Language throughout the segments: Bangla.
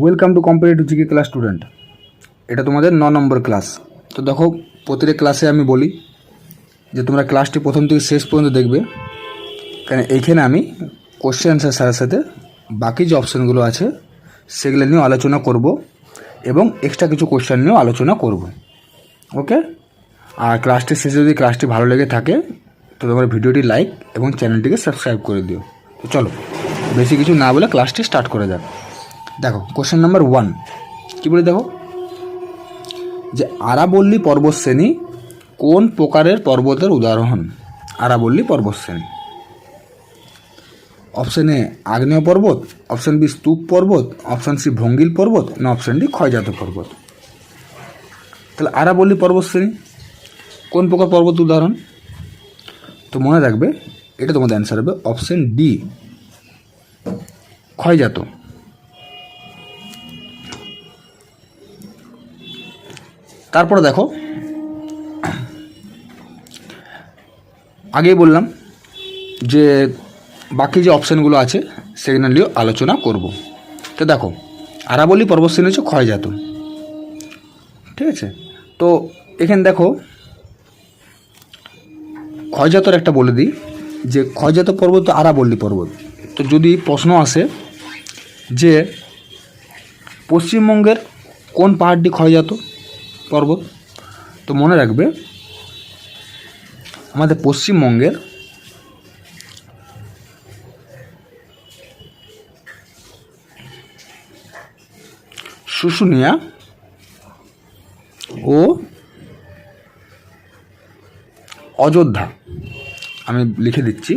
Welcome to competitive GK class student. এটা তোমাদের 9 নম্বর ক্লাস। তো দেখো, প্রতিটা ক্লাসে আমি বলি যে তোমরা ক্লাসটি প্রথম থেকে শেষ পর্যন্ত দেখবে, কারণ এইখানে আমি কোশ্চেন অ্যান্সার সাথে সাথে বাকি যে অপশানগুলো আছে সেগুলো নিয়েও আলোচনা করব এবং এক্সট্রা কিছু কোশ্চেন নিয়েও আলোচনা করব। ওকে, আর ক্লাসটির শেষে যদি ক্লাসটি ভালো লেগে থাকে তো তোমরা ভিডিওটি লাইক এবং চ্যানেলটিকে সাবস্ক্রাইব করে দিও। তো চলো, বেশি কিছু না বলে ক্লাসটি স্টার্ট করে যাক। দেখো, কোশ্চেন নাম্বার 1 কী বলে দেখো, যে আরাবল্লী পর্বতশ্রেণী কোন প্রকারের পর্বতের উদাহরণ? আরাবল্লী পর্বতশ্রেণী। অপশান এ আগ্নেয় পর্বত, অপশান বি স্তূপ পর্বত, অপশান সি ভঙ্গিল পর্বত, না অপশান ডি ক্ষয়জাত পর্বত। তাহলে আরাবল্লী পর্বতশ্রেণী কোন প্রকার পর্বত উদাহরণ? তো মনে রাখবে, এটা তোমাদের অ্যান্সার হবে অপশান ডি, ক্ষয়জাত। তারপরে দেখো, আগেই বললাম যে বাকি যে অপশানগুলো আছে সেগুলো নিয়েও আলোচনা করব। তো দেখো, আরাবল্লী পর্বতশ্রেণী হচ্ছে ক্ষয়জাত, ঠিক আছে। তো এখানে দেখো, ক্ষয়জাতর একটা বলে দিই যে ক্ষয়জাত পর্বত আরাবল্লী পর্বত। তো যদি প্রশ্ন আসে যে পশ্চিমবঙ্গের কোন পাহাড়টি ক্ষয়জাত পর্বত, তো মনে রাখবে আমাদের পশ্চিমবঙ্গের শুশুনিয়া ও অযোধ্যা, আমি লিখে দিচ্ছি,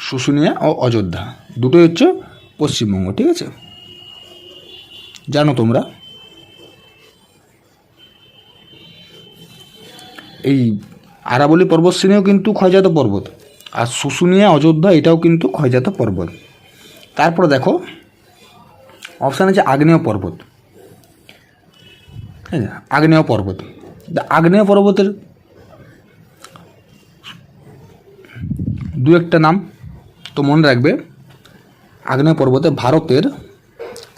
শুশুনিয়া ও অযোধ্যা দুটোই হচ্ছে পশ্চিমবঙ্গ, ঠিক আছে। জানো তোমরা এই আরাবল্লী পর্বতশ্রেণীও কিন্তু ক্ষয়জাত পর্বত, আর শুশুনিয়া অযোধ্যা এটাও কিন্তু ক্ষয়জাত পর্বত। তারপরে দেখো, অপশান আছে আগ্নেয় পর্বত, হ্যাঁ, আগ্নেয় পর্বত। আগ্নেয় পর্বতের দু একটা নাম তো মনে রাখবে। আগ্নেয় পর্বতে ভারতের,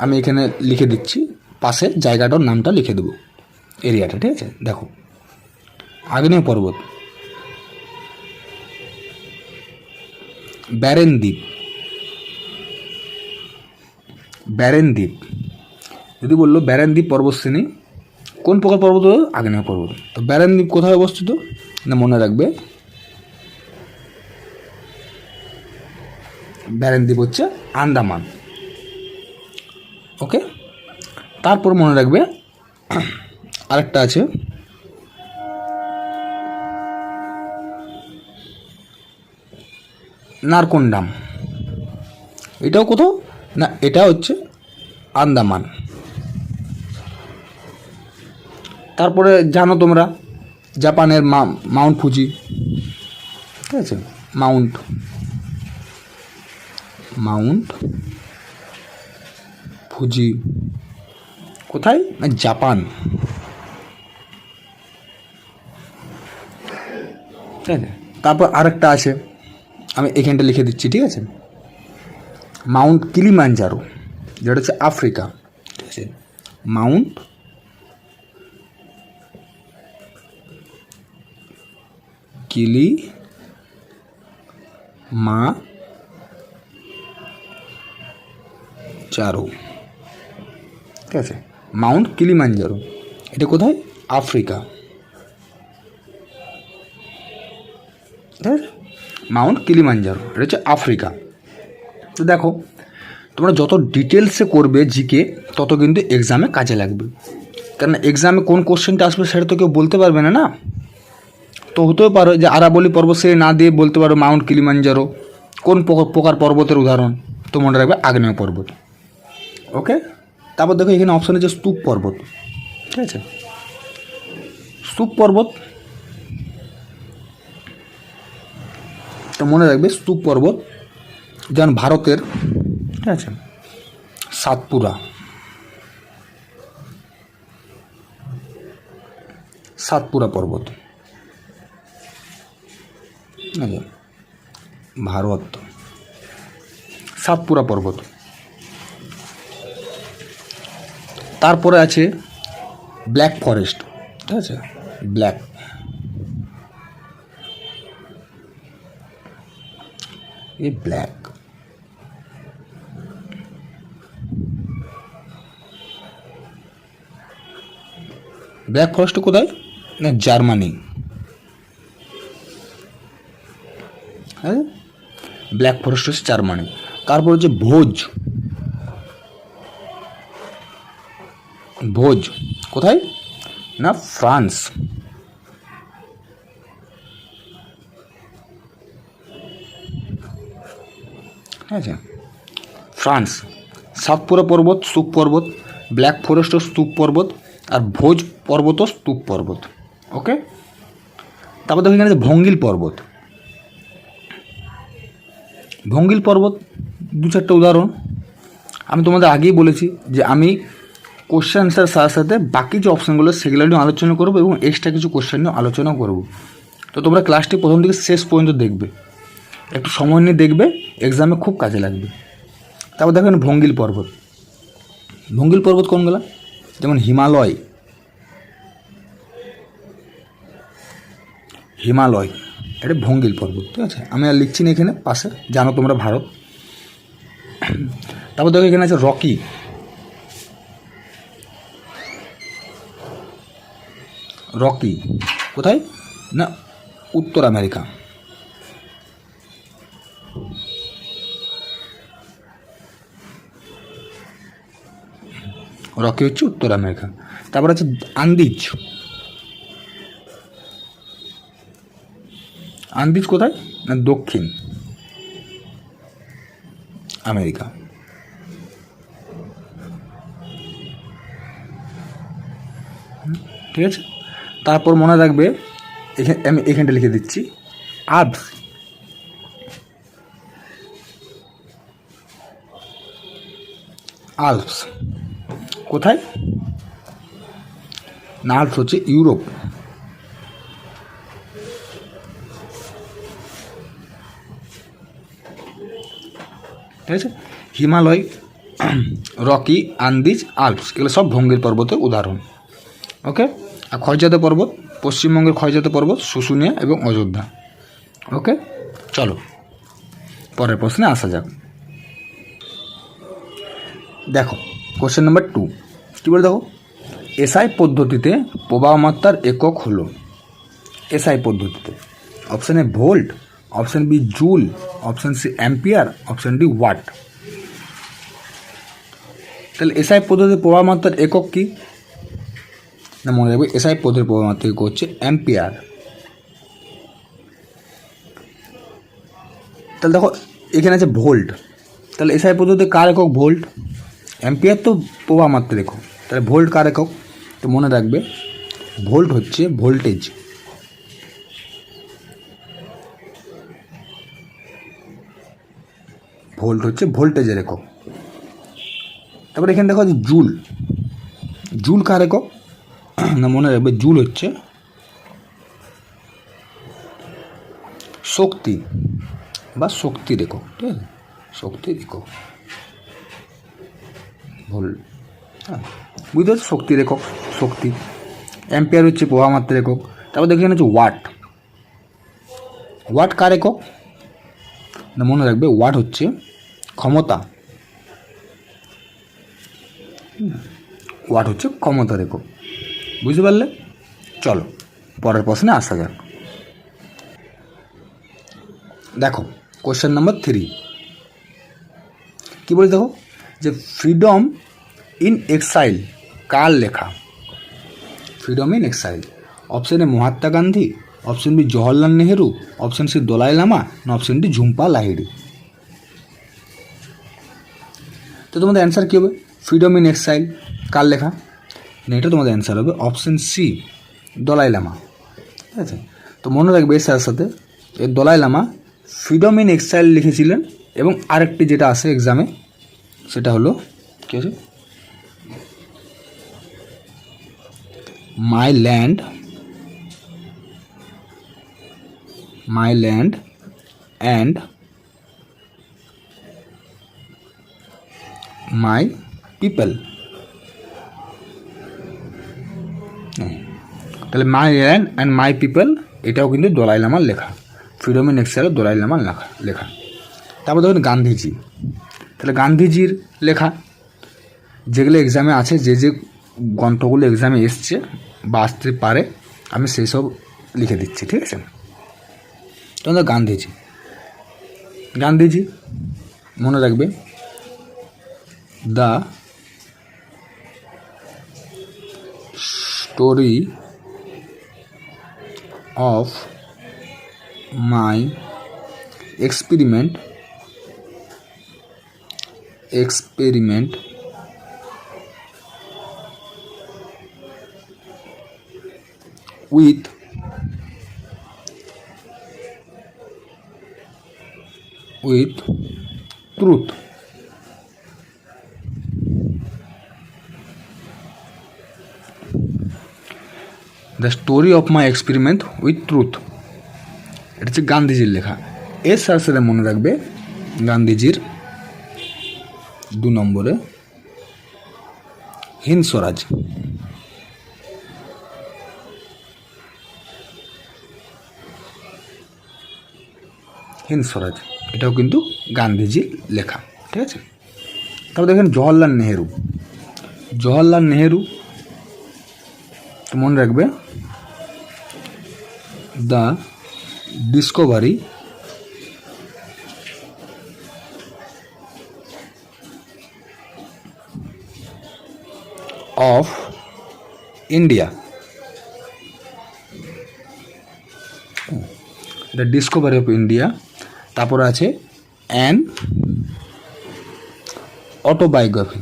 আমি এখানে লিখে দিচ্ছি, পাশে জায়গাটার নামটা লিখে দেবো, এরিয়াটা, ঠিক আছে। দেখো, আগ্নেয় পর্বত ব্যারেন দ্বীপ, ব্যারেন দ্বীপ। যদি বললো ব্যারেন দ্বীপ পর্বতশ্রেণী কোন প্রকার পর্বত? আগ্নেয় পর্বত। তো ব্যারেন দ্বীপ কোথায় অবস্থিত? না মনে রাখবে, ব্যারেন দ্বীপ হচ্ছে আন্দামান। ওকে, তারপর মনে রাখবে আরেকটা আছে, নারকোন্ডাম। এটাও কোথাও? না, এটা হচ্ছে আন্দামান। তারপরে জানো তোমরা জাপানের মাউন্ট ফুজি, ঠিক আছে, মাউন্ট ফুজি কোথায়? না জাপান, ঠিক আছে। তারপর আরেকটা আছে, আমি এখানটা লিখে দিচ্ছি, ঠিক আছে, মাউন্ট কিলিমাঞ্জারো, যেটা হচ্ছে আফ্রিকা, ঠিক আছে। মাউন্ট কিলিমাঞ্জারো, ঠিক আছে, মাউন্ট কিলিমাঞ্জারো, এটা কোথায়? আফ্রিকা, ঠিক আছে, মাউন্ট কিলিমাঞ্জারো, এটা হচ্ছে আফ্রিকা। তো দেখো, তোমরা যত ডিটেলসে করবে জিকে তত কিন্তু এক্সামে কাজে লাগবে, কারণ এক্সামে কোন কোশ্চেনটা আসবে সেটা তো কেউ বলতে পারবে না, না। তো হতেও পারো যে আরাবল্লী পর্বতশ্রেণী না দিয়ে বলতে পারো মাউন্ট কিলিমাঞ্জারো কোন প্রকার পর্বতের উদাহরণ, তো মনে রাখবে আগ্নেয় পর্বত। ওকে, তারপর দেখো এখানে অপশান আছে স্তূপ পর্বত, ঠিক আছে। স্তূপ পর্বত, তো মনে রাখবে স্তূপ পর্বত যেমন ভারতের, ঠিক আছে, সাতপুরা পর্বত, ভারত, সাতপুরা পর্বত। তারপরে আছে ব্ল্যাক ফরেস্ট, ঠিক আছে, ব্ল্যাক ব্ল্যাক ব্ল্যাক ফরেস্ট কোথায় না জার্মানি, হ্যাঁ ব্ল্যাক ফরেস্ট হচ্ছে জার্মানি। তারপর হচ্ছে ভোজ, ভোজ কোথায় না ফ্রান্স। ঠিক আছে, ফ্রান্স। সাতপুরা পর্বত স্তূপ পর্বত, ব্ল্যাক ফরেস্ট ও স্তূপ পর্বত, আর ভোজ পর্বত ও স্তূপ পর্বত। ওকে, তারপর দেখো এখানে ভঙ্গিল পর্বত। ভঙ্গিল পর্বত দু চারটা উদাহরণ আমি তোমাদের আগেই বলেছি যে আমি কোশ্চেন অ্যান্সার সাথে সাথে বাকি যে অপশানগুলো সেগুলো নিয়ে আলোচনা করবো এবং এক্সট্রা কিছু কোশ্চেন নিয়ে আলোচনা করব। তো তোমরা ক্লাসটি প্রথম থেকে শেষ পর্যন্ত দেখবে, একটু সময় নিয়ে দেখবে, এক্সামে খুব কাজে লাগবে। তারপর দেখবেন ভঙ্গিল পর্বত। ভঙ্গিল পর্বত কোনগুলো? যেমন হিমালয়, হিমালয় এটা ভঙ্গিল পর্বত। ঠিক আছে, আমি আর লিখছি না এখানে, পাশে জানো তোমরা ভারত। তারপর দেখো এখানে আছে রকি, রকি কোথায় না উত্তর আমেরিকা। রকি হচ্ছে উত্তর আমেরিকা। তারপর আছে আন্দিজ, আন্দিজ কোথায় না দক্ষিণ আমেরিকা। ঠিক আছে, তারপর মনে রাখবে এখানে আমি এখানটা লিখে দিচ্ছি আল্পস, আল্পস কোথায় না আল্পস হচ্ছে ইউরোপ। ঠিক আছে, হিমালয়, রকি, আন্দিজ, আল্পস এগুলো সব ভঙ্গিল পর্বতের উদাহরণ। ওকে, আর ক্ষয়জাত পর্বত, পশ্চিমবঙ্গের ক্ষয়জাত পর্বত শুশুনিয়া এবং অযোধ্যা। ওকে, চলো পরের প্রশ্নে আসা যাক। দেখো কোশ্চেন নাম্বার 2 কী বলে দেখো, এসআই পদ্ধতিতে প্রবাহমাত্রার একক হলো। এসআই পদ্ধতিতে option A volt, option B joule, option C ampere, option D watt. তাহলে এসআই পদ্ধতির প্রবাহমাত্রার একক কী না মনে রাখবে, এসআই পদ্ধতির প্রবাহমাত্রার একক হচ্ছে অ্যাম্পিয়ার। তাহলে দেখো এখানে আছে ভোল্ট, তাহলে এসআই পদ্ধতিতে কার একক ভোল্ট, অ্যাম্পিয়ার তো প্রবাহমাত্রার একক, তাহলে ভোল্ট কার একক? তো মনে রাখবে ভোল্ট হচ্ছে ভোল্টেজ, ভোল্ট হচ্ছে ভোল্টেজের একক। তারপরে এখানে দেখো যে জুল, জুল কার একক না মনে রাখবে জুল হচ্ছে শক্তি বা শক্তির একক। ঠিক আছে, শক্তির একক ভোল্ট, হ্যাঁ বুঝতে পারছো, শক্তির একক শক্তি। অ্যাম্পিয়ার হচ্ছে প্রবাহমাত্রার একক। তারপর দেখো এখানে হচ্ছে ওয়াট, ওয়াট কার একক না মনে রাখবে ওয়াট হচ্ছে ক্ষমতা, ওয়াট হচ্ছে ক্ষমতার একক। বুঝতে পারলে? চলো পরের প্রশ্নে আসা যাক। দেখো কোশ্চেন নাম্বার 3 কী বলে দেখো, যে ফ্রিডম ইন এক্সাইল কার লেখা? Freedom in exile option A Mahatma Gandhi, option B Jawaharlal Nehru, option C Dalai Lama, না অপশান ডি ঝুম্পা লাহিড়ি। তো তোমাদের অ্যান্সার কী হবে? ফ্রিডম ইন এক্সাইল কার লেখা? এটা তোমাদের অ্যান্সার হবে অপশান সি দলাই লামা। ঠিক আছে, তো মনে রাখবে এর সাথে সাথে এই Dalai Lama freedom in exile লিখেছিলেন, এবং আরেকটি যেটা আসে এক্সামে সেটা হলো কী আছে, my land and my people. তাহলে my land and my people এটাও কিন্তু দলাই লামার লেখা, ফ্রিডম ইন এক্সেলের দলাই লামার লেখা। তারপর দেখুন গান্ধীজি, তাহলে গান্ধীজির লেখা যেগুলো এক্সামে আছে, যে যে গ্রন্থগুলো এক্সামে এসছে বা আসতে পারে আমি সেই সব লিখে দিচ্ছি, ঠিক আছে। তোমাদের গান্ধীজি মনে রাখবে, the story of my experiment with truth। The story of my experiment with truth, এটা হচ্ছে গান্ধীজির লেখা। এর সাথে সাথে মনে রাখবে গান্ধীজির 2 নম্বরে হিন্দ স্বরাজ। এটাও কিন্তু গান্ধীজির লেখা, ঠিক আছে। তারপর দেখেন জওহরলাল নেহেরু তো মনে রাখবে, the Discovery of India. The Discovery of India. তারপর আছে অ্যান অটোবায়োগ্রাফি,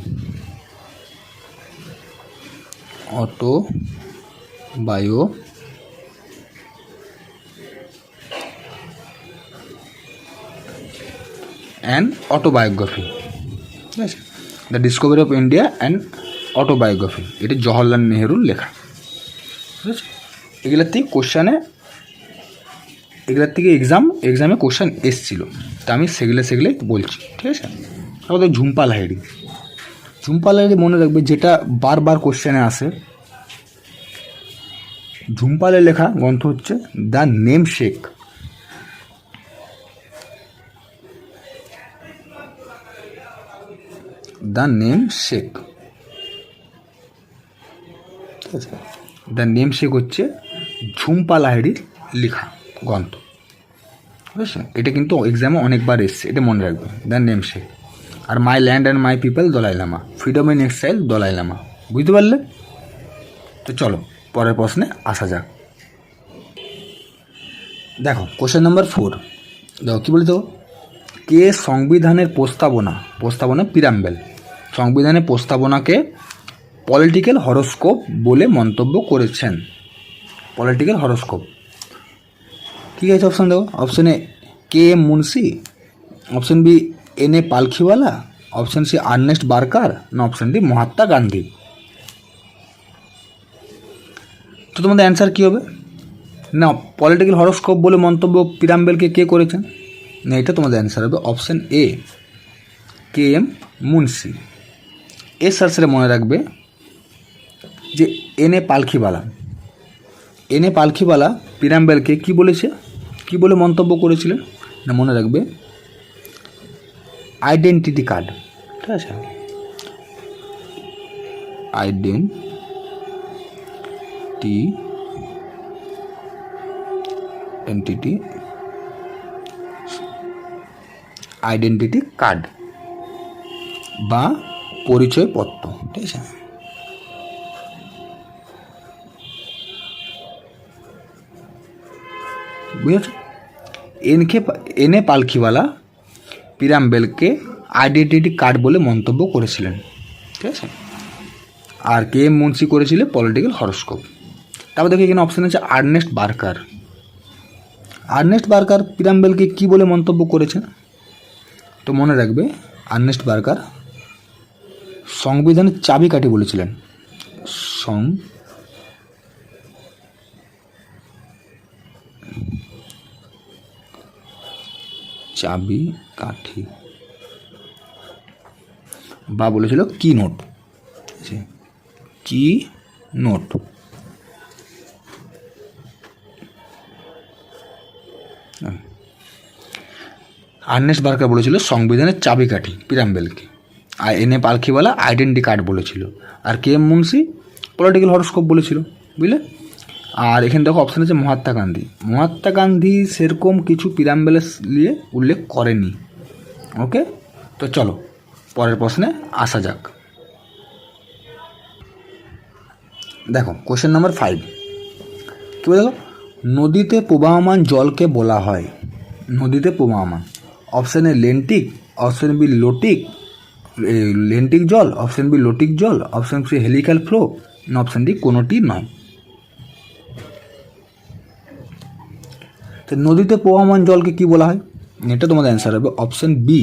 অটোবায়োগ্রাফি, ঠিক আছে। The Discovery of India and autobiography, এটি জওহরলাল নেহেরুর লেখা, ঠিক আছে। এগুলোর থেকে এক্সামে কোশ্চেন এসছিল, তা আমি সেগুলোই বলছি, ঠিক আছে। তারপর ঝুম্পা লাহিড়ী মনে রাখবে, যেটা বারবার কোশ্চেনে আসে। ঝুম্পালের লেখা গ্রন্থ হচ্ছে দ্য নেম শেক। ঠিক আছে, দ্য নেম শেক হচ্ছে ঝুম্পা লাহিড়ীর লেখা গ্রন্থ, বুঝেছো। এটা কিন্তু এক্সামে অনেকবার এসছে, এটা মনে রাখবে, দ্য নেম শেক। আর my land and my people Dalai Lama, freedom in exile Dalai Lama, বুঝতে পারলে? তো চলো পরের প্রশ্নে আসা যাক। দেখো কোশ্চেন নাম্বার 4, দেখো কী বলে, দেখো কে সংবিধানের প্রস্তাবনা পিরাম্বেল, সংবিধানের প্রস্তাবনাকে পলিটিক্যাল হরোস্কোপ বলে মন্তব্য করেছেন। পলিটিক্যাল হরোস্কোপ ঠিক আছে। অপশান দেখো, option A K M Munshi, option B N A Palkhivala, option C Ernest Barker, না অপশান ডি মহাত্মা গান্ধী। তো তোমাদের অ্যান্সার কী হবে? না পলিটিক্যাল হরোস্কোপ বলে মন্তব্য পিরাম্বেলকে কে করেছেন? না এটা তোমাদের অ্যান্সার হবে option A K M Munshi. এর সাথে মনে রাখবে যে এন এ পালখিওয়ালা পিরাম্বেলকে কী বলেছে, কী বলে মন্তব্য করেছিলেন? না মনে রাখবে আইডেন্টিটি কার্ড, ঠিক আছে, আইডেন্টিটি কার্ড বা পরিচয়পত্র, ঠিক আছে। বুঝেছ? এন এ পালখিওয়ালা পিরাম্বেলকে আইডেন্টিটি কার্ড বলে মন্তব্য করেছিলেন, ঠিক আছে। আর কে এম মুন্সি করেছিলেন পলিটিক্যাল হরোস্কোপ। তারপর দেখি এখানে অপশান আছে আর্নেস্ট বার্কার পিরাম্বেলকে কী বলে মন্তব্য করেছেন? তো মনে রাখবে আর্নেস্ট বার্কার সংবিধানের চাবিকাঠি বলেছিলেন, চাবিকাঠি। বা বলেছিল কি নোট, কি নোট। আর্নেস্ট বার্কার বলেছিল সংবিধানের চাবিকাঠি পিরাম্বেলকে, আর N A Palkhivala identity card বলেছিল, আর K M Munshi political horoscope বলেছিল, বুঝলে। আর এখানে দেখো অপশান আছে মহাত্মা গান্ধী। মহাত্মা গান্ধী সেরকম কিছু পিরাম্বেলের নিয়ে উল্লেখ করেনি। ওকে, তো চলো পরের প্রশ্নে আসা যাক। দেখো কোশ্চেন নাম্বার 5 কী বলে, দেখো নদীতে প্রবাহমান জলকে বলা হয়, নদীতে প্রবাহমান, option A lentic, option B lotic, lentic জল, অপশান বি লোটিক জল, option C helical flow, option D কোনোটি নয়। তো নদীতে প্রবাহমান জলকে কি বলা হয়, এটা তোমাদের অ্যান্সার হবে অপশান বি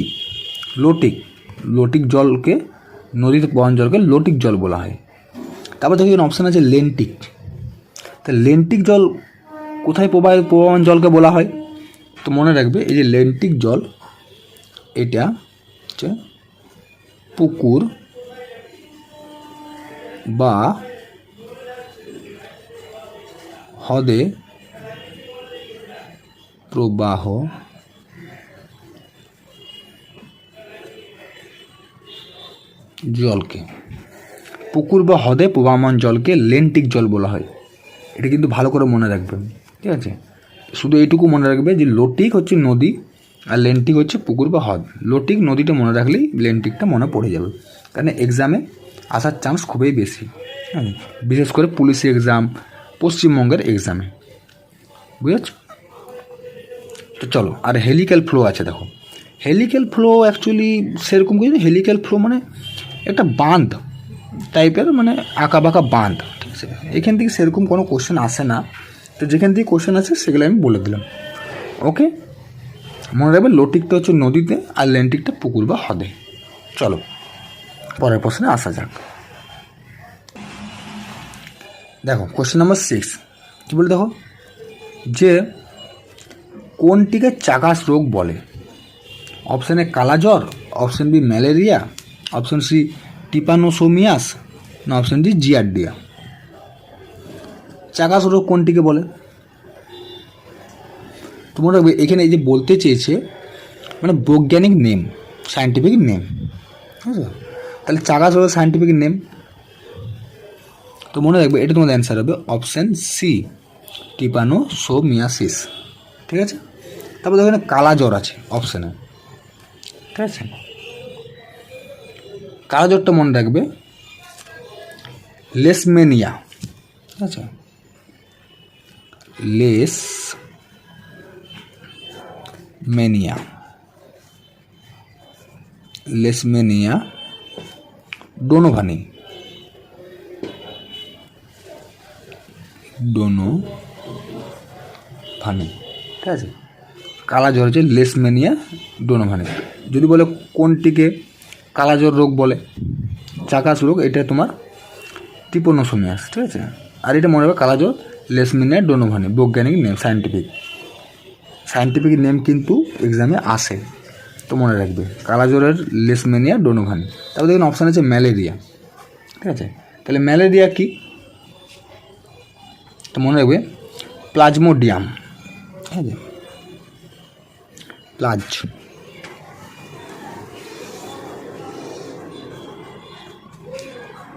লোটিক। লোটিক জলকে, নদীতে প্রবাহমান জলকে লোটিক জল বলা হয়। তারপর দেখো এখানে অপশান আছে লেন্টিক। তা লেন্টিক জল কোথায় প্রবাহমান জলকে বলা হয়, তো মনে রাখবে এই যে লেন্টিক জল, এটা হচ্ছে পুকুর বা হ্রদে প্রবাহ জলকে, পুকুর বা হ্রদে প্রবাহমান জলকে লেন্টিক জল বলা হয়। এটা কিন্তু ভালো করে মনে রাখবেন, ঠিক আছে। শুধু এইটুকু মনে রাখবে যে লোটিক হচ্ছে নদী আর লেন্টিক হচ্ছে পুকুর বা হ্রদ। লোটিক নদীটা মনে রাখলেই লেন্টিকটা মনে পড়ে যাবে, কারণ এক্সামে আসার চান্স খুবই বেশি, হ্যাঁ, বিশেষ করে পুলিশ এক্সাম, পশ্চিমবঙ্গের এক্সামে, বুঝেছ। তো চলো, আর হেলিক্যাল ফ্লো আছে। দেখো হেলিক্যাল ফ্লো অ্যাকচুয়ালি সেরকম কিছু, হেলিক্যাল ফ্লো মানে একটা বাঁধ টাইপের, মানে আঁকা বাঁকা বাঁধ, ঠিক আছে। এখান থেকে সেরকম কোনো কোশ্চেন আসে না, তো যেখান থেকে কোশ্চেন আছে সেগুলো আমি বলে দিলাম। ওকে, মনে রাখবে লোটিকটা হচ্ছে নদীতে আর লেন্টিকটা পুকুর বা হ্রদে। চলো পরের প্রশ্নে আসা যাক। দেখো কোশ্চেন নাম্বার 6 কী বলে, দেখো যে কোনটিকে চাকাস রোগ বলে, অপশান এ কালাজ্বর, option B malaria, option C trypanosomiasis, না অপশান ডি জিয়ারডিয়া। চাকাস রোগ কোনটিকে বলে, তোমরা এখানে এই যে বলতে চেয়েছে মানে বৈজ্ঞানিক নেম, সায়েন্টিফিক নেম, ঠিক আছে। তাহলে চাকাস রোগের সায়েন্টিফিক নেম, তো মনে রাখবে এটা তোমাদের অ্যান্সার হবে অপশান সি টিপানোসোমিয়াসিস, ঠিক আছে। তারপর দেখো এখানে কালা জ্বর আছে অপশানে, ঠিক আছে। কালা জ্বরটা মনে রাখবে লেশমেনিয়া, ঠিক আছে, লেশমেনিয়া, লেশমেনিয়া ডোনোভানি, ডোনোভানি, ঠিক আছে। কালা জ্বর হচ্ছে লেশমেনিয়া ডোনোভানি। যদি বলে কোনটিকে কালা জ্বর রোগ বলে, চাকাস রোগ, এটা তোমার টিপানোসোমিয়াস, ঠিক আছে। আর এটা মনে হবে কালা জ্বর লেশমেনিয়া ডোনোভানি, বৈজ্ঞানিক নেম, সায়েন্টিফিক নেম কিন্তু এক্সামে আসে, তো মনে রাখবে কালা জ্বরের লেশমেনিয়া ডোনোভানি। তারপর দেখুন অপশান আছে ম্যালেরিয়া, ঠিক আছে। তাহলে ম্যালেরিয়া কি, তো মনে রাখবে প্লাজমোডিয়াম, ঠিক আছে,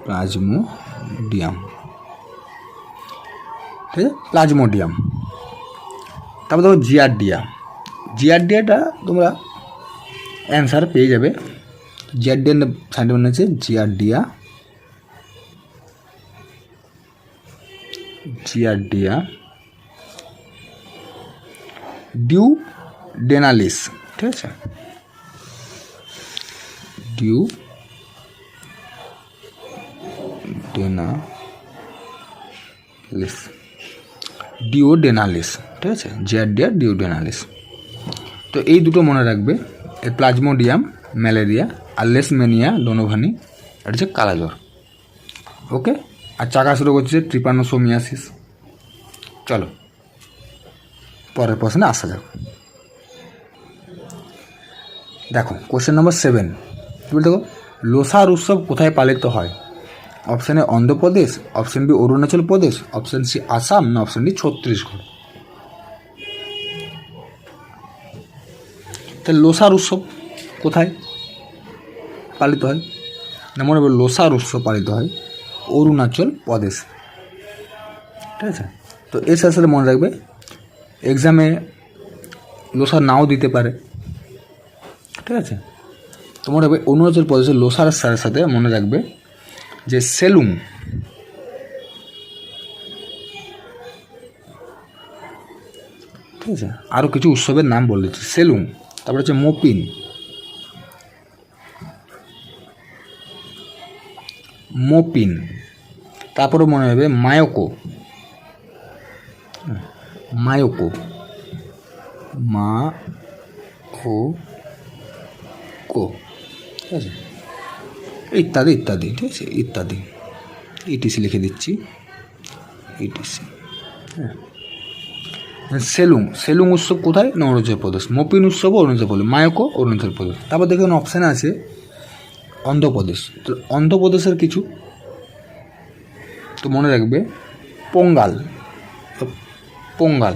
প্লাজমোডিয়াম, ঠিক আছে, প্লাজমোডিয়াম। তারপর দেখো জিয়ারডিয়া, জিয়ারডিয়াটা তোমরা অ্যান্সার পেয়ে যাবে। জিয়ারডিয়ার সাইন্টিফিক আছে জিয়ারডিয়া, জিয়ারডিয়া ডিউডেনালিস, ঠিক আছে, ডিওডেনালিস, ঠিক আছে, জিয়ারডিয়া ডিওডেনালিস। তো এই দুটো মনে রাখবে, এই প্লাজমোডিয়াম ম্যালেরিয়া আর লেশমেনিয়া ডোনোভানি, এটা হচ্ছে কালা জ্বর। ওকে, আর চাকাস রোগ হচ্ছে ট্রিপানোসোমিয়াসিস। চলো পরের প্রশ্নে আসা যাক। দেখো কোশ্চেন নাম্বার 7 কি বলতে, দেখো লোসার উৎসব কোথায় পালিত হয়? Option A Andhra Pradesh, option B Arunachal Pradesh, option C Assam, না অপশান ডি ছত্তিশগড়। তাহলে লোসার উৎসব কোথায় পালিত হয়? না মনে রাখবে লোসার উৎসব পালিত হয় অরুণাচল প্রদেশ। ঠিক আছে, তো এর সাথে সাথে মনে রাখবে এক্সামে লোসার নাও দিতে পারে। ঠিক আছে, তো মনে রাখবে অরুণাচল প্রদেশের লোসার সাথে সাথে মনে রাখবে যে সেলুং, ঠিক আছে, আরও কিছু উৎসবের নাম বলে দিচ্ছি। সেলুং, তারপরে হচ্ছে মোপিন, মোপিন, তারপরে মনে হবে মায়োকো, মায়োকো, মা ও কো, ঠিক আছে, ইত্যাদি ইত্যাদি। ঠিক আছে, ইত্যাদি, ইটিসি লিখে দিচ্ছি, ইটিসি। হ্যাঁ, সেলুং, সেলুং উৎসব কোথায়? না অরুণাচল প্রদেশ। মোপিন উৎসবও অরুণাচল প্রদেশ, মায়োকো অরুণাচল প্রদেশ। তারপর দেখুন অপশানে আছে অন্ধ্রপ্রদেশ। তো অন্ধ্রপ্রদেশের কিছু তো মনে রাখবে পোঙ্গাল, পোঙ্গাল,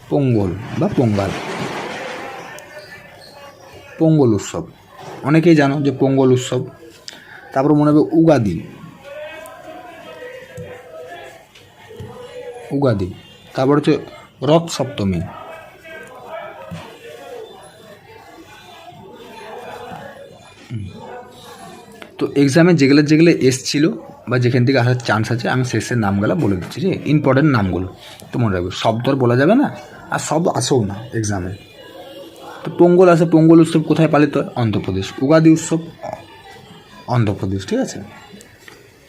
পোঙ্গল বা পোঙ্গাল, পোঙ্গল উৎসব অনেকেই জানো যে পোঙ্গল উৎসব। তারপর মনে হবে উগাদি, উগাদি, তারপর হচ্ছে রথ সপ্তমী, তো এক্সামে যেগুলো যেগুলো এসছিল বা যেখান থেকে আসার চান্স আছে আমি শেষের নামগুলো বলে দিচ্ছি, যে ইম্পর্টেন্ট নামগুলো। তো মনে রাখবে সব তো আর বলা যাবে না, আর সব আসেও না এক্সামে। তো পোঙ্গল আছে, পোঙ্গল উৎসব কোথায় পালিত হয়? অন্ধ্রপ্রদেশ। উগাদি উৎসব অন্ধ্রপ্রদেশ। ঠিক আছে,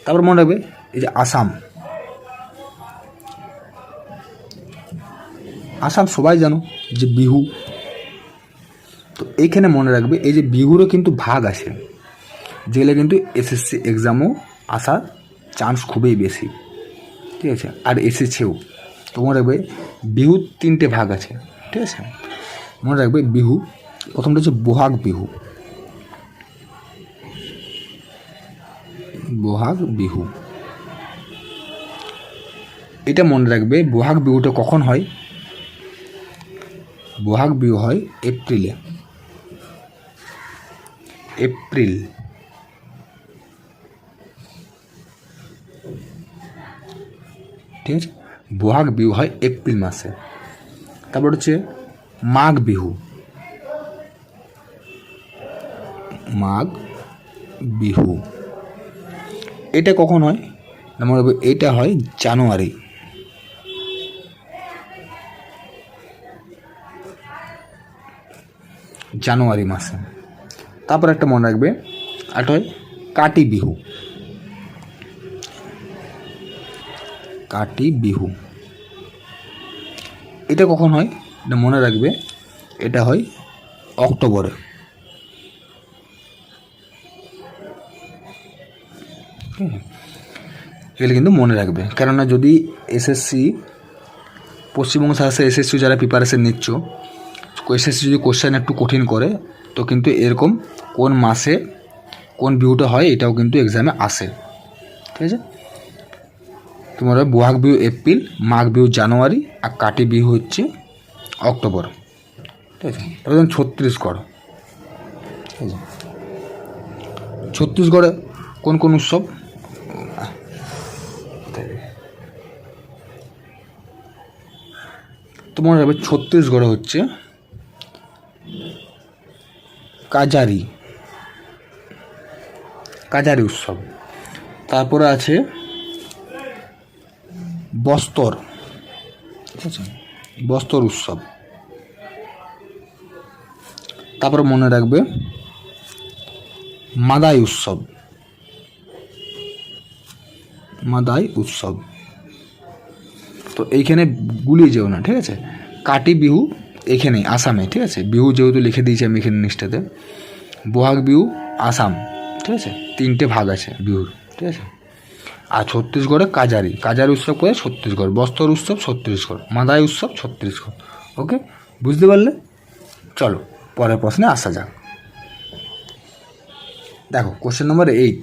তারপর মনে রাখবে এই যে আসাম, আসাম সবাই জানো যে বিহু। তো এইখানে মনে রাখবে এই যে বিহুরও কিন্তু ভাগ আছে, যেগুলো কিন্তু এসএসসি এক্সামও আসার চান্স খুবই বেশি। ঠিক আছে, আর এসেছেও। তো মনে রাখবে বিহু 3টে ভাগ আছে। ঠিক আছে, মনে রাখবে বিহু প্রথমটা হচ্ছে বহাগ বিহু, বহাগ বিহু, এটা মনে রাখবে বহাগ বিহুটা কখন হয়? বহাগ বিহু হয় এপ্রিলে, এপ্রিল। ঠিক আছে, বহাগ বিহু হয় এপ্রিল মাসে। তারপর হচ্ছে মাঘ বিহু, মাঘ বিহু, এটা কখন হয়? না মনে রাখবে এটা হয় জানুয়ারি, জানুয়ারি মাসে। তারপর একটা মনে রাখবে একটা হয় কাটি বিহু, কাটি বিহু, এটা কখন হয়? না মনে রাখবে এটা হয় অক্টোবরে। এগুলো কিন্তু মনে রাখবে, কেননা যদি এসএসসি পশ্চিমবঙ্গ সাথে এসএসসি যারা প্রিপারেশন নিচ্ছ, এসএসসি যদি কোশ্চেন একটু কঠিন করে, তো কিন্তু এরকম কোন মাসে কোন বিহুটা হয় এটাও কিন্তু এক্সামে আসে। ঠিক আছে, তোমার বহাগ বিহু এপ্রিল, মাঘ বিহু জানুয়ারি, আর কাটি বিহু হচ্ছে অক্টোবর। ঠিক আছে, তারপর ছত্তিশগড়। ঠিক আছে, ছত্তিশগড়ে কোন কোন উৎসব? তো মনে রাখবে ছত্তিশগড়ে হচ্ছে কাজারি, কাজারি উৎসব। তারপরে আছে বস্তর, ঠিক আছে, বস্তর উৎসব। তারপরে মনে রাখবে মাদাই উৎসব, মাদাই উৎসব। তো এইখানে গুলিয়ে যেও না, ঠিক আছে, কাটি বিহু এখানে আসামে। ঠিক আছে, বিহু যেহেতু লিখে দিয়েছি আমি এখানে নিচটাতে, বহাগ বিহু আসাম। ঠিক আছে, 3টে ভাগ আছে বিহুর। ঠিক আছে, আর ছত্তিশগড়ে কাজারি, কাজারি উৎসব করে ছত্তিশগড়, বস্তর উৎসব ছত্তিশগড়, মাদাই উৎসব ছত্তিশগড়। ওকে, বুঝতে পারলে? চলো পরের প্রশ্নে আসা যাক। দেখো কোশ্চেন নম্বর 8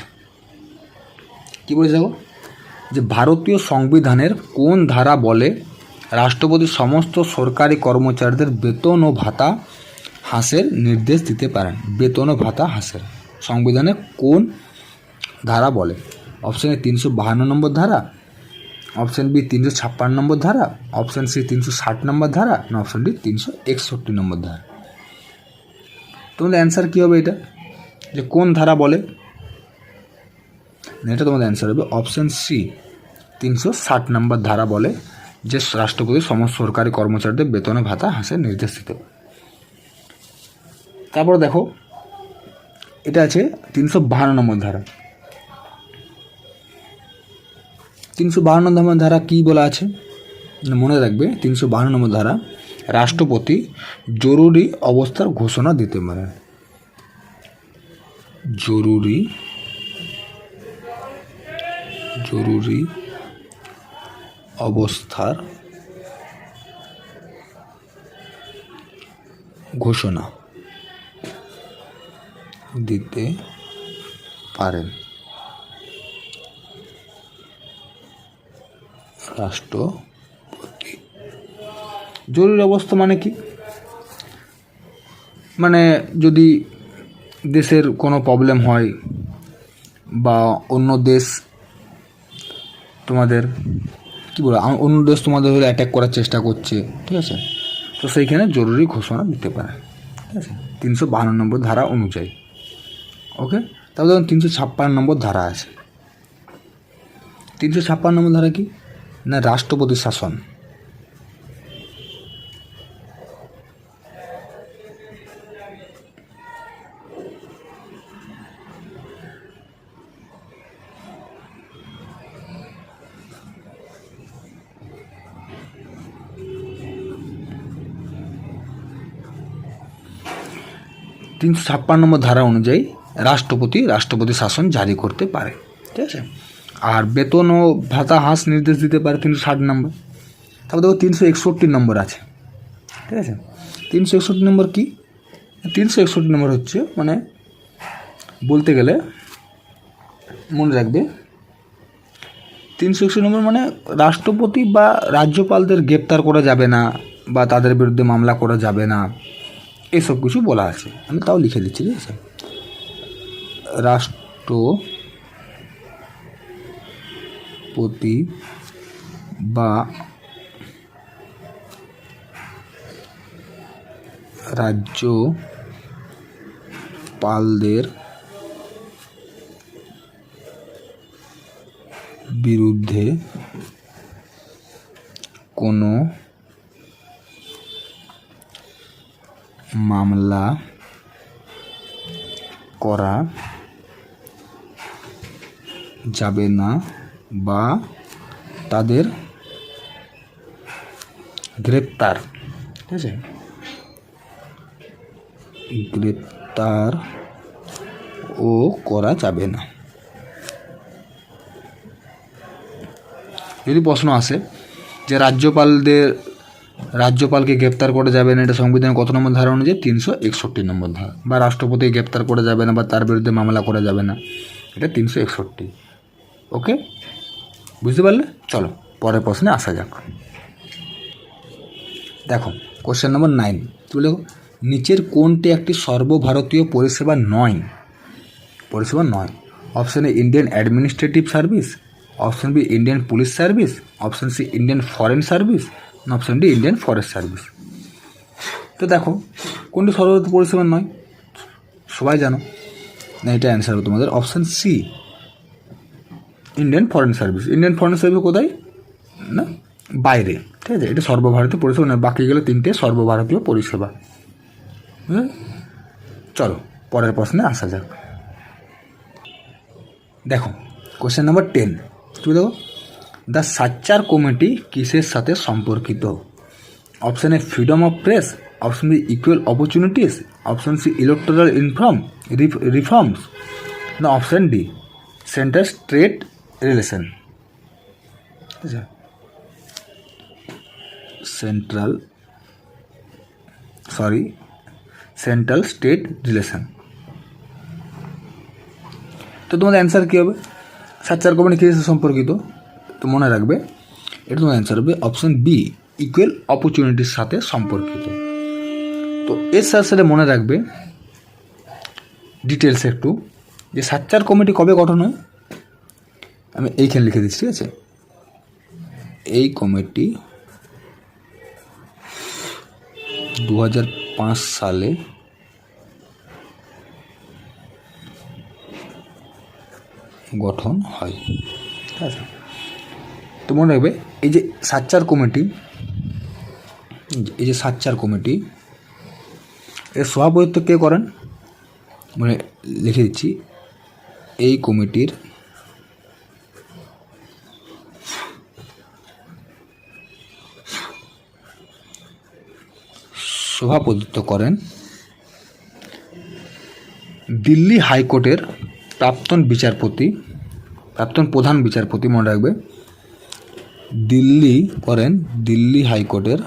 কী বলেছে দেখো, যে ভারতীয় সংবিধানের কোন ধারা বলে রাষ্ট্রপতি সমস্ত সরকারি কর্মচারীদের বেতন ও ভাতা হ্রাসের নির্দেশ দিতে পারেন? বেতন ও ভাতা হ্রাসের সংবিধানের কোন ধারা বলে? অপশন এ 352 নম্বর ধারা, অপশন বি 356 নম্বর ধারা, অপশন সি 360 নম্বর ধারা, না অপশন ডি 361 নম্বর ধারা। তোমাদের অ্যান্সার কী হবে এটা, যে কোন ধারা বলে? এটা তোমাদের অ্যান্সার হবে অপশন সি 360 নম্বর ধারা বলে যে রাষ্ট্রপতি সমস্ত সরকারি কর্মচারীদের বেতন ও ভাতা হ্রাসের নির্দেশ দিতে পারে। তারপর দেখো এটা আছে 352 নম্বর ধারা। 352 নম্বর ধারা কী বলা আছে মনে রাখবে, 352 নম্বর ধারা, রাষ্ট্রপতি জরুরি অবস্থার ঘোষণা দিতে পারেন। জরুরি অবস্থার ঘোষণা দিতে পারেন রাষ্ট্রপতি। জরুরি অবস্থা মানে কি? মানে যদি দেশের কোনো প্রবলেম হয় বা অন্য দেশ তোমাদের কী বলে, অন্য দেশ তোমাদের হলে অ্যাটাক করার চেষ্টা করছে, ঠিক আছে, তো সেইখানে জরুরি ঘোষণা দিতে পারে, ঠিক আছে, 352 নম্বর ধারা অনুযায়ী। ওকে, তারপর দেখুন 356 নম্বর ধারা আছে। 356 নম্বর ধারা কি না, রাষ্ট্রপতি শাসন। তিনশো 356 নম্বর ধারা অনুযায়ী রাষ্ট্রপতি শাসন জারি করতে পারে, ঠিক আছে। আর বেতন ও ভাতা হ্রাস নির্দেশ দিতে পারে 360 নম্বর। তারপর দেখো 361 নম্বর আছে, ঠিক আছে। 361 নম্বর কি? 361 নম্বর হচ্ছে মানে বলতে গেলে মনে রাখবে, 361 নম্বর মানে রাষ্ট্রপতি বা রাজ্যপালদের গ্রেপ্তার করা যাবে না বা তাদের বিরুদ্ধে মামলা করা যাবে না, এসব কিছু বলা আছে। আমি তাও লিখে দিচ্ছি, ঠিক আছে। রাষ্ট্রপতি বা রাজ্যপালদের বিরুদ্ধে কোনো মামলা করা যাবে না বা তাদের গ্রেপ্তার, ঠিক আছে, গ্রেপ্তার ও করা যাবে না। যদি প্রশ্ন আসে যে রাজ্যপালকে গ্রেপ্তার করা যাবে না, এটা সংবিধানের কত নম্বর ধারা অনুযায়ী? 361 নম্বর ধারা। বা রাষ্ট্রপতি গ্রেপ্তার করা যাবে না বা তার বিরুদ্ধে মামলা করা যাবে না, এটা 361। ওকে, বুঝতে পারলে? চলো পরের প্রশ্নে আসা যাক। দেখো কোশ্চেন নম্বর 9 তুলে দেখো, নিচের কোনটি একটি সর্বভারতীয় পরিষেবা নয়? Option A Indian administrative service, option B Indian police service, option C Indian foreign service, option D Indian forest service. তো দেখো কোনটি সর্বভারতীয় পরিষেবা নয়? সবাই জানো না, এটা অ্যান্সার হবে তোমাদের option C Indian foreign service. Indian foreign service কোথায় না, বাইরে, ঠিক আছে। এটা সর্বভারতীয় পরিষেবা নয়, বাকি গেলে 3টে সর্বভারতীয় পরিষেবা। চলো পরের প্রশ্নে আসা যাক। দেখো কোশ্চেন নাম্বার 10 তুমি দেখো, দ্য সাচ্চার কমিটি কিসের সাথে সম্পর্কিত? Option A freedom of press, option B equal opportunities, option C electoral reforms, না option D central state relation. Central state relation. তো তোমাদের অ্যান্সার কী হবে? সাচ্চার কমিটি কী সম্পর্কিত? তো মনে রাখবে এটা তোমার অ্যান্সার হবে অপশন বি, ইকুয়াল অপরচুনিটির সাথে সম্পর্কিত। তো এর সাথে সাথে মনে রাখবে ডিটেলস একটু যে সাচ্চার কমিটি কবে গঠন হয়, আমি এইখানে লিখে দিচ্ছি, ঠিক আছে? এই কমিটি 2005 সালে গঠন হয়, ঠিক আছে? তো মনে রাখবে এই যে সাচ্চার কমিটি, এর সভাপতিত্ব কে করেন? মানে লিখে দিচ্ছি, এই কমিটির সভাপতিত্ব করেন দিল্লি হাইকোর্টের প্রাক্তন প্রধান বিচারপতি, মনে রাখবে দিল্লি হাইকোর্টের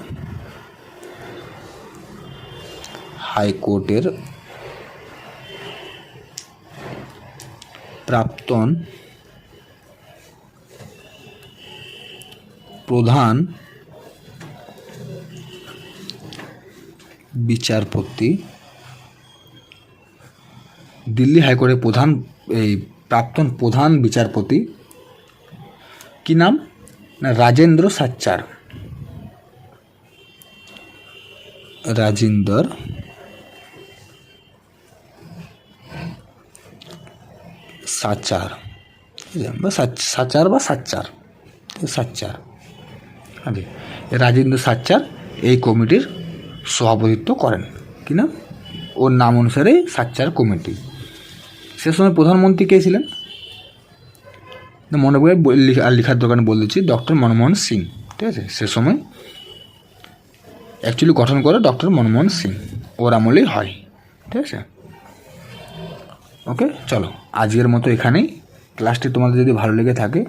প্রাক্তন প্রধান বিচারপতি, দিল্লি হাইকোর্টের প্রাক্তন প্রধান বিচারপতি, কি নাম না রাজেন্দ্র সাচ্চার, রাজেন্দ্র সাচ্চার এই কমিটির সভাপতিত্ব করেন। কি নাম? ওর নাম অনুসারে সাচ্চার কমিটি। সে সময় প্রধানমন্ত্রী কে ছিলেন? মনে করে আর লেখার দোকানে বলে দিচ্ছি, ডক্টর মনমোহন সিং, ঠিক আছে? সে সময় অ্যাকচুয়ালি গঠন করে ডক্টর মনমোহন সিং, ওর আমলেই হয়, ঠিক আছে? ওকে, চলো আজকের মতো এখানেই। ক্লাসটি তোমাদের যদি ভালো লেগে থাকে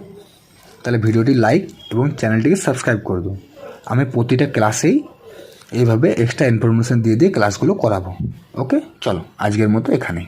তাহলে ভিডিওটি লাইক এবং চ্যানেলটিকে সাবস্ক্রাইব করে দাও। আমি প্রতিটা ক্লাসেই এইভাবে এক্সট্রা ইনফরমেশান দিয়ে ক্লাসগুলো করাবো। ওকে, চলো আজকের মতো এখানেই।